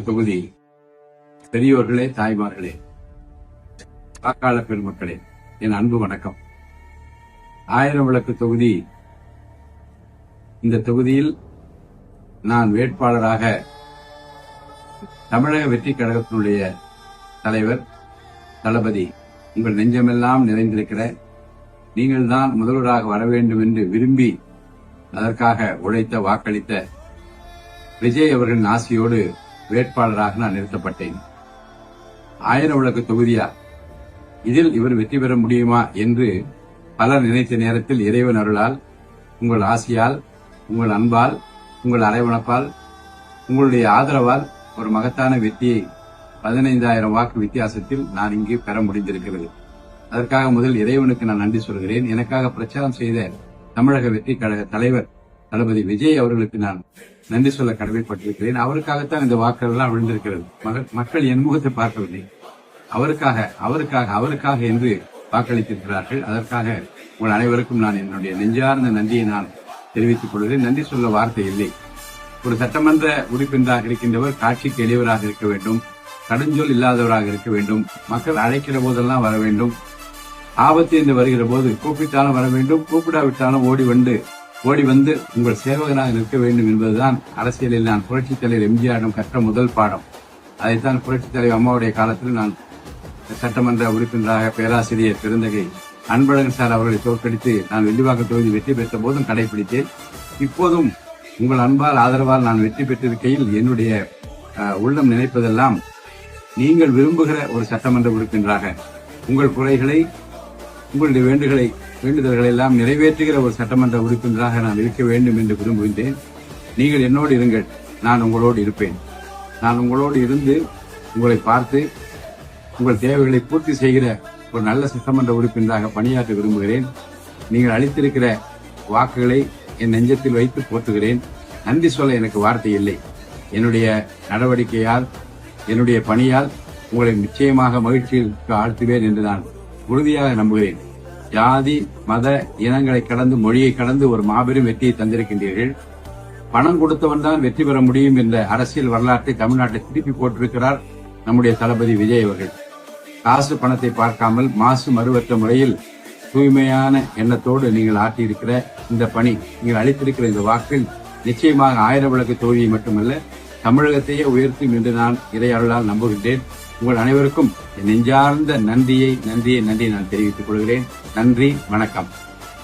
தொகுதி பெரியோர்களே, தாய்மார்களே, வாக்காளர் பெருமக்களே, என் அன்பு வணக்கம். 1000 விளக்கு தொகுதி. இந்த தொகுதியில் நான் வேட்பாளராக தமிழக வெற்றி கழகத்தினுடைய தலைவர் தளபதி, உங்கள் நெஞ்சமெல்லாம் நிறைந்திருக்கிற நீங்கள் தான் முதல்வராக வர வேண்டும் என்று விரும்பி அதற்காக உழைத்த வாக்களித்த விஜய் அவர்களின் ஆசையோடு வேட்பாளராக நான் நிறுத்தப்பட்டேன். 1000 விளக்கு தொகுதியா, இதில் இவர் வெற்றி பெற முடியுமா என்று பலர் நினைத்த நேரத்தில் இறைவன் அருளால், உங்கள் ஆசையால், உங்கள் அன்பால், உங்கள் அரவணைப்பால், உங்களுடைய ஆதரவால் ஒரு மகத்தான வெற்றியை 15,000 வாக்கு வித்தியாசத்தில் நான் இங்கு பெற முடிந்திருக்கிறது. அதற்காக முதல் இறைவனுக்கு நான் நன்றி சொல்கிறேன். எனக்காக பிரச்சாரம் செய்த தமிழக வெற்றி கழக தலைவர் தளபதி விஜய் அவர்களுக்கு நான் நன்றி சொல்ல கடமைப்பட்டிருக்கிறேன். அவருக்காகத்தான் இந்த வாக்குகள் எல்லாம் விழுந்திருக்கிறது. மக்கள் என் முகத்தை பார்க்கவில்லை, அவருக்காக என்று வாக்களித்திருக்கிறார்கள். அதற்காக உங்கள் அனைவருக்கும் நான் என்னுடைய நெஞ்சார்ந்த நன்றியை நான் தெரிவித்துக் கொள்கிறேன். நன்றி சொல்ல வார்த்தை இல்லை. ஒரு சட்டமன்ற உறுப்பினராக இருக்கின்றவர் காட்சிக்கு எளியவராக இருக்க வேண்டும், கடுஞ்சொல் இல்லாதவராக இருக்க வேண்டும், மக்கள் அழைக்கிற போதெல்லாம் வர வேண்டும், ஆபத்து என்று வருகிற போது கூப்பிட்டாலும் வர வேண்டும், கூப்பிடாவிட்டாலும் ஓடி வந்து உங்கள் சேவகனாக நிற்க வேண்டும் என்பதுதான் அரசியலில் நான் புரட்சித் தலைவர் எம்ஜிஆரிடம் கற்ற முதல் பாடம். அதைத்தான் புரட்சித் தலைவர் அம்மாவுடைய காலத்தில் நான் சட்டமன்ற உறுப்பினராக பேராசிரியர் பெருந்தகை அன்பழகன் சார் அவர்களை தோற்கடித்து நான் வெள்ளிவாக்கம் தொகுதி வெற்றி பெற்ற போதும் கடைபிடித்தேன். இப்போதும் உங்கள் அன்பால், ஆதரவால் நான் வெற்றி பெற்றிருக்கையில் என்னுடைய உள்ளம் நினைப்பதெல்லாம், நீங்கள் விரும்புகிற ஒரு சட்டமன்ற உறுப்பினராக உங்கள் குறைகளை, உங்களுடைய வேண்டுதல்களை எல்லாம் நிறைவேற்றுகிற ஒரு சட்டமன்ற உறுப்பினராக நான் இருக்க வேண்டும் என்று விரும்புகின்றேன். நீங்கள் என்னோடு இருங்கள், நான் உங்களோடு இருப்பேன். நான் உங்களோடு இருந்து உங்களை பார்த்து உங்கள் தேவைகளை பூர்த்தி செய்கிற ஒரு நல்ல சட்டமன்ற உறுப்பினராக பணியாற்ற விரும்புகிறேன். நீங்கள் அளித்திருக்கிற வாக்குகளை என் நெஞ்சத்தில் வைத்து போற்றுகிறேன். நன்றி சொல்ல எனக்கு வார்த்தை இல்லை. என்னுடைய நடவடிக்கையால், என்னுடைய பணியால் உங்களை நிச்சயமாக மகிழ்ச்சிக்கு ஆழ்த்துவேன் என்று நான் உறுதியாக நம்புகிறேன். ஜாதி, மத, இனங்களை கடந்து, மொழியை கடந்து ஒரு மாபெரும் வெற்றியை தந்திருக்கின்றீர்கள். பணம் கொடுத்தவன் தான் வெற்றி பெற முடியும் என்ற அரசியல் வரலாற்றை தமிழ்நாட்டை திருப்பி போட்டிருக்கிறார் நம்முடைய தளபதி விஜய் அவர்கள். காசு பணத்தை பார்க்காமல் மாசு மறுவற்ற முறையில் தூய்மையான எண்ணத்தோடு நீங்கள் ஆற்றியிருக்கிற இந்த பணி, நீங்கள் அளித்திருக்கிற இந்த வாக்கில் நிச்சயமாக 1000 விளக்கு தொகுதியை மட்டுமல்ல, தமிழகத்தையே உயர்த்தும் என்று நான் இறையருளால் நம்புகின்றேன். உங்கள் அனைவருக்கும் என் நெஞ்சார்ந்த நன்றியை நான் தெரிவித்துக் கொள்கிறேன். நன்றி, வணக்கம்.